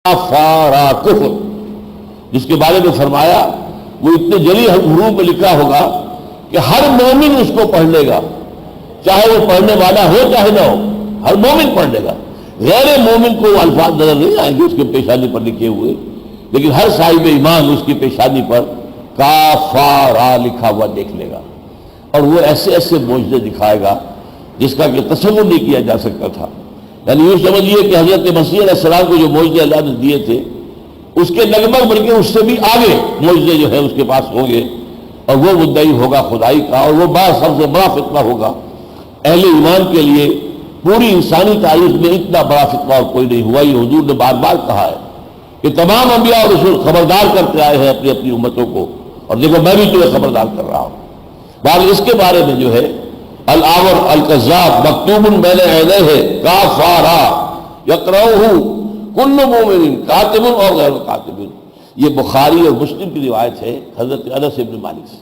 کفارا کفر، جس کے بارے میں فرمایا وہ اتنے جلی حروف میں لکھا ہوگا کہ ہر مومن اس کو پڑھ لے گا، چاہے وہ پڑھنے والا ہو چاہے نہ ہو، ہر مومن پڑھ لے گا۔ غیر مومن کو وہ الفاظ نظر نہیں آئیں گے اس کے پیشانی پر لکھے ہوئے، لیکن ہر صاحب ایمان اس کی پیشانی پر کافارا لکھا ہوا دیکھ لے گا، اور وہ ایسے ایسے معجزے دکھائے گا جس کا کہ تصور نہیں کیا جا سکتا تھا۔ یعنی یوں سمجھیے کہ حضرت مسیح علیہ السلام کو جو معجزے اللہ نے دیے تھے اس کے لگبھگ بلکہ اس سے بھی آگے معجزے جو ہے اس کے پاس ہوں گے، اور وہ مدعی ہوگا خدائی کا، اور وہ سب سے بڑا فتنہ ہوگا اہل ایمان کے لیے۔ پوری انسانی تاریخ میں اتنا بڑا فتنہ اور کوئی نہیں ہوا۔ یہ حضور نے بار بار کہا ہے کہ تمام انبیاء اور رسول خبردار کرتے آئے ہیں اپنی اپنی امتوں کو، اور دیکھو میں بھی تمہیں خبردار کر رہا ہوں۔ بہرحال اس کے بارے میں جو ہے الآور الکذاب مکتوب بین عینیہ کافارا یقرؤہ کل مومن کاتب اور غیر کاتب، یہ بخاری اور مسلم کی روایت ہے حضرت انس بن مالک سے۔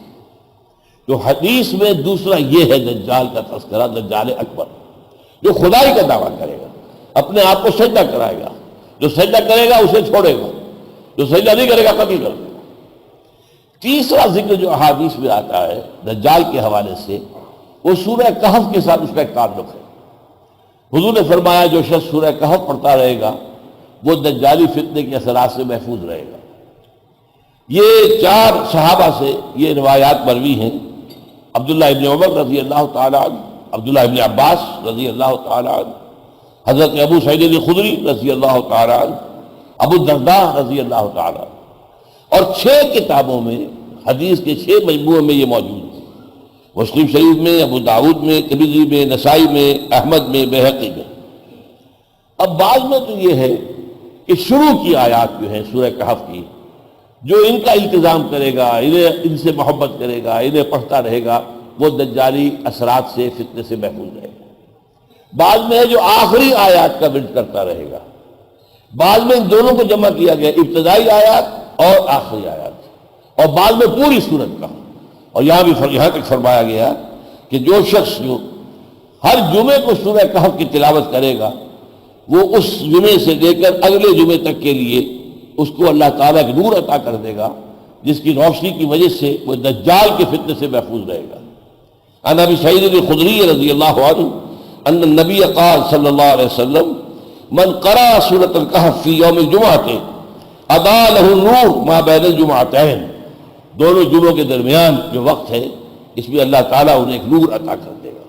تو حدیث میں دوسرا یہ ہے دجال کا تذکرہ، دجال اکبر جو خدائی کا دعویٰ کرے گا، اپنے آپ کو سجدہ کرائے گا، جو سجدہ کرے گا اسے چھوڑے گا، جو سجدہ نہیں کرے گا قتل کر دے گا۔ تیسرا ذکر جو احادیث میں آتا ہے دجال کے حوالے سے وہ سورہ کہف کے ساتھ اس کا ایک تعلق ہے۔ حضور نے فرمایا جو شخص سورہ کہف پڑھتا رہے گا وہ دجالی فتنے کے اثرات سے محفوظ رہے گا۔ یہ 4 صحابہ سے یہ روایات مروی ہیں، عبداللہ ابن عمر رضی اللہ تعالیٰ عنہ، عبداللہ ابن عباس رضی اللہ تعالیٰ عنہ، حضرت ابو سعید خدری رضی اللہ تعالیٰ عنہ، ابو الدرداء رضی اللہ تعالیٰ عنہ، اور 6 کتابوں میں حدیث کے 6 مجموعوں میں یہ موجود ہے، مسلم شریف میں، ابو داؤد میں، ترمذی میں، نسائی میں، احمد میں، بہقی میں۔ اب بعض میں تو یہ ہے کہ شروع کی آیات جو ہیں سورہ کہف کی، جو ان کا التزام کرے گا، ان سے محبت کرے گا، انہیں پڑھتا رہے گا، وہ دجالی اثرات سے فتنے سے محفوظ رہے گا۔ بعض میں ہے جو آخری آیات کا ورد کرتا رہے گا، بعض میں ان دونوں کو جمع کیا گیا، ابتدائی آیات اور آخری آیات، اور بعض میں پوری سورت کا۔ اور یہاں تک فرمایا گیا کہ جو شخص جو ہر جمعے کو سورہ کہف کی تلاوت کرے گا وہ اس جمعے سے لے کر اگلے جمعے تک کے لیے اس کو اللہ تعالیٰ کی نور عطا کر دے گا، جس کی روشنی کی وجہ سے وہ دجال کے فتنے سے محفوظ رہے گا۔ عن ابی سعید الخدری رضی اللہ عنہ ان النبی قال صلی اللہ علیہ وسلم من قرأ سورۃ الکہف فی یوم الجمعۃ اضاء له النور ما بین الجمعتین، دونوں جمعوں کے درمیان جو وقت ہے اس میں اللہ تعالیٰ انہیں ایک نور عطا کر دے گا۔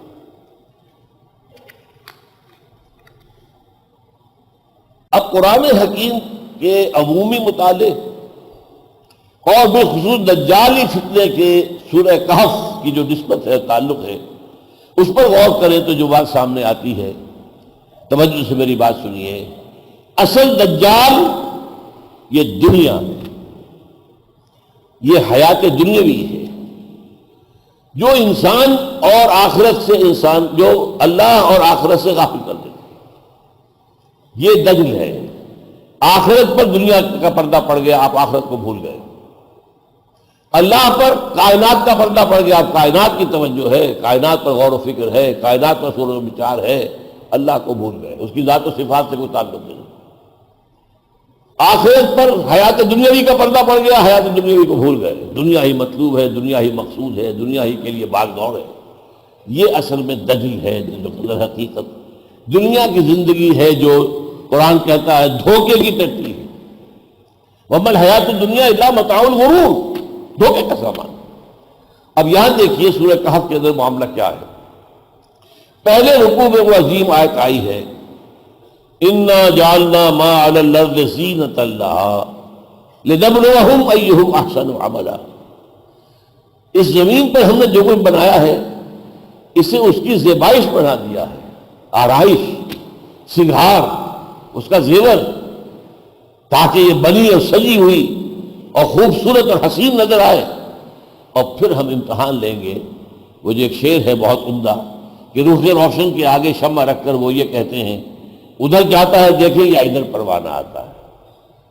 اب قرآن حکیم کے عمومی مطالعے اور بالخصوص دجالی فتنے کے سورہ کہف کی جو نسبت ہے، تعلق ہے، اس پر غور کریں تو جو بات سامنے آتی ہے، توجہ سے میری بات سنیے۔ اصل دجال یہ دنیا ہے، یہ حیات دنیاوی ہے، جو انسان اور آخرت سے انسان جو اللہ اور آخرت سے غافل کر دیتا ہے، یہ دجل ہے۔ آخرت پر دنیا کا پردہ پڑ گیا، آپ آخرت کو بھول گئے۔ اللہ پر کائنات کا پردہ پڑ گیا، آپ کائنات کی توجہ ہے، کائنات پر غور و فکر ہے، کائنات پر سوچ و بچار ہے، اللہ کو بھول گئے، اس کی ذات و صفات سے کوئی تعلق نہیں۔ آخرت پر حیات دنیاوی کا پردہ پڑ گیا، حیات دنیاوی کو بھول گئے، دنیا ہی مطلوب ہے، دنیا ہی مقصود ہے، دنیا ہی کے لیے بھاگ دوڑ ہے۔ یہ اصل میں دجل ہے، جو حقیقت دنیا کی زندگی ہے، جو قرآن کہتا ہے دھوکے کی ترتیب ہے۔ وَمَا الْحَيَاةُ الدُّنْيَا إِلَّا مَتَاعُ الْغُرُورِ، دھوکے کا سامان۔ اب یہاں دیکھیے سورہ کہف کے اندر معاملہ کیا ہے۔ پہلے رکوع میں وہ عظیم آیت آئی ہے اِنَّا جَعَلْنَا مَا عَلَى الْأَرْضِ زِينَةً لَهَا لِنَبْلُوَهُمْ أَيُّهُمْ أَحْسَنُ عَمَلًا، اس زمین پر ہم نے جو کچھ بنایا ہے اسے اس کی زیبائش بنا دیا ہے، آرائش، سنگھار، اس کا زیور، تاکہ یہ بنی اور سجی ہوئی اور خوبصورت اور حسین نظر آئے، اور پھر ہم امتحان لیں گے۔ وہ جو ایک شعر ہے بہت عمدہ کہ روح روشن کے آگے شمع رکھ کر وہ یہ کہتے ہیں ادھر جاتا ہے دیکھیں یا ادھر پروانہ آتا ہے،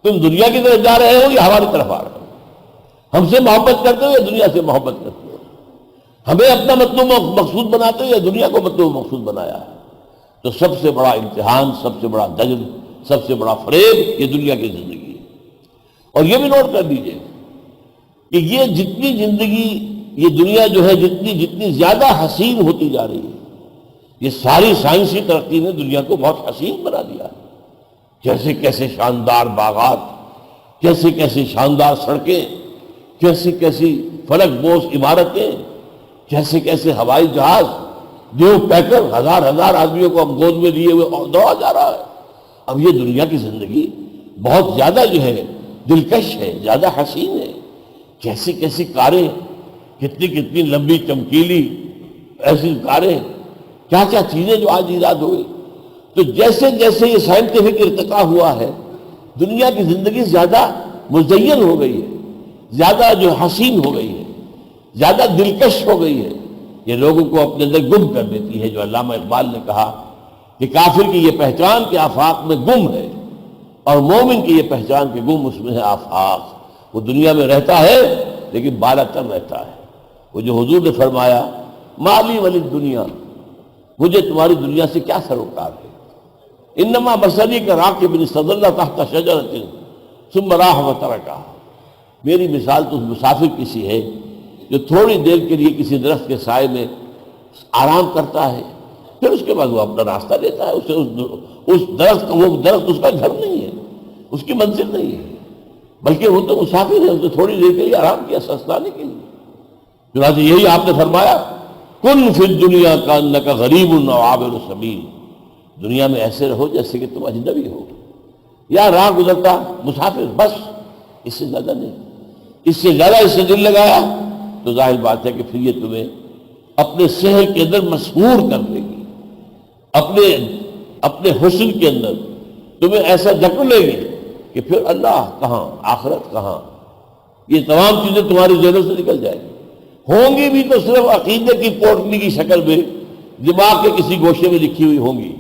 تم دنیا کی طرف جا رہے ہو یا ہماری طرف آ رہے ہو، ہم سے محبت کرتے ہو یا دنیا سے محبت کرتے ہو، ہمیں اپنا مطلوب مقصود بناتے ہو یا دنیا کو مطلوب مقصود بنایا ہے۔ تو سب سے بڑا امتحان، سب سے بڑا دجل سب سے بڑا فریب یہ دنیا کی زندگی ہے۔ اور یہ بھی نوٹ کر لیجئے کہ یہ جتنی زندگی، یہ دنیا جو ہے جتنی زیادہ حسین ہوتی جا رہی ہے، یہ ساری سائنسی ترقی نے دنیا کو بہت حسین بنا دیا ہے۔ کیسے کیسے شاندار باغات، کیسے کیسے شاندار سڑکیں، کیسی کیسی فلک بوس عمارتیں، کیسے کیسے ہوائی جہاز، دیو پیکر، ہزار آدمیوں کو ہم گود میں لیے ہوئے دوڑا جا رہا ہے۔ اب یہ دنیا کی زندگی بہت زیادہ جو ہے دلکش ہے، زیادہ حسین ہے۔ کیسی کیسی کاریں، کتنی لمبی چمکیلی ایسی کاریں، کیا کیا چیزیں جو آج ایجاد ہوئی۔ تو جیسے جیسے یہ سائنٹیفک ارتقا ہوا ہے، دنیا کی زندگی زیادہ مزین ہو گئی ہے، زیادہ جو حسین ہو گئی ہے، زیادہ دلکش ہو گئی ہے۔ یہ لوگوں کو اپنے اندر گم کر دیتی ہے، جو علامہ اقبال نے کہا کہ کافر کی یہ پہچان کہ آفاق میں گم ہے، اور مومن کی یہ پہچان کہ گم اس میں ہے آفاق۔ وہ دنیا میں رہتا ہے لیکن بالا تر رہتا ہے۔ وہ جو حضور نے فرمایا مالی ولی دنیا، مجھے تمہاری دنیا سے کیا سروکار ہے، انما بصری کا راکب استظل تحت شجرۃ ثم راح وترکہ، میری مثال تو مسافر کسی ہے جو تھوڑی دیر کے لیے کسی درخت کے سائے میں آرام کرتا ہے، پھر اس کے بعد وہ اپنا راستہ لیتا ہے۔ اس درخت اس کا گھر نہیں ہے، اس کی منزل نہیں ہے، بلکہ وہ تو مسافر ہے، اس نے تھوڑی دیر کے لیے آرام کیا سستانے کے لیے۔ چنانچہ یہی آپ نے فرمایا کن فی الدنیا کانک غریب او عابر سبیل، دنیا میں ایسے رہو جیسے کہ تم اجنبی ہو یا راہ گزرتا مسافر، بس اس سے زیادہ نہیں۔ اس سے زیادہ اس سے دل لگایا تو ظاہر بات ہے کہ پھر یہ تمہیں اپنے شہر کے اندر مسحور کر دے گی، اپنے حسن کے اندر تمہیں ایسا جکڑ لے گی کہ پھر اللہ کہاں، آخرت کہاں، یہ تمام چیزیں تمہاری ذہنوں سے نکل جائیں گی۔ ہوں گی بھی تو صرف عقیدے کی پوٹلی کی شکل میں دماغ کے کسی گوشے میں لکھی ہوئی ہوں گی،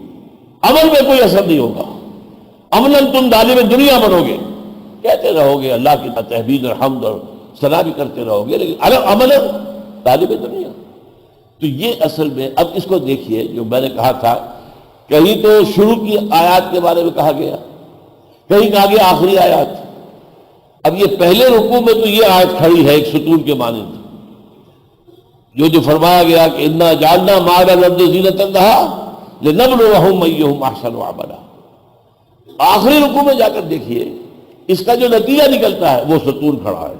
عمل میں کوئی اثر نہیں ہوگا۔ عملاً تم طالب دنیا بنو گے، کہتے رہو گے اللہ کی تحمید اور حمد اور ثنا بھی کرتے رہو گے، لیکن عمل طالب دنیا۔ تو یہ اصل میں اب اس کو دیکھیے، جو میں نے کہا تھا کہیں تو شروع کی آیات کے بارے میں کہا گیا، کہیں کہا گیا آخری آیات۔ اب یہ پہلے رکوع میں تو یہ آیت کھڑی ہے ایک ستون کے مانند، جو فرمایا گیا کہ انا جعلنا ما علی الارض زینۃ لہا لنبلوہم ایہم احسن عملا۔ آخری رکوع میں جا کر دیکھیے اس کا جو نتیجہ نکلتا ہے وہ ستون کھڑا ہے،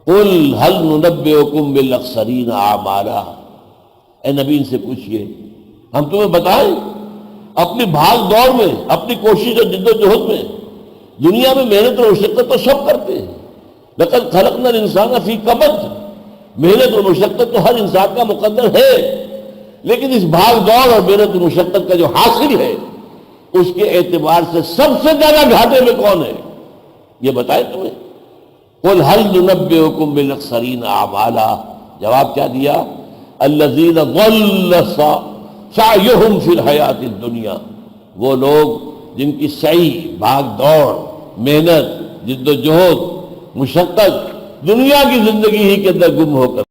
قل هل ننبئکم بالاخسرین اعمالا، اے نبی ان سے پوچھئے ہم تمہیں بتائیں اپنی بھاگ دوڑ میں، اپنی کوشش اور جد و جہد میں، دنیا میں محنت اور مشقت تو سب کرتے ہیں، لقد خلقنا الانسان فی کبد، محنت اور مشقت تو ہر انسان کا مقدر ہے، لیکن اس بھاگ دوڑ اور محنت اور مشقت کا جو حاصل ہے اس کے اعتبار سے سب سے زیادہ گھاٹے میں کون ہے یہ بتائیں تمہیں۔ قل هل ننبئکم بالاخسرین اعمالا، جواب کیا دیا؟ الذین ضل سعیہم فی الحیاۃ الدنیا، وہ لوگ جن کی سعی، بھاگ دوڑ، محنت، جد و جہد، مشقت دنیا کی زندگی ہی کے اندر گم ہو کر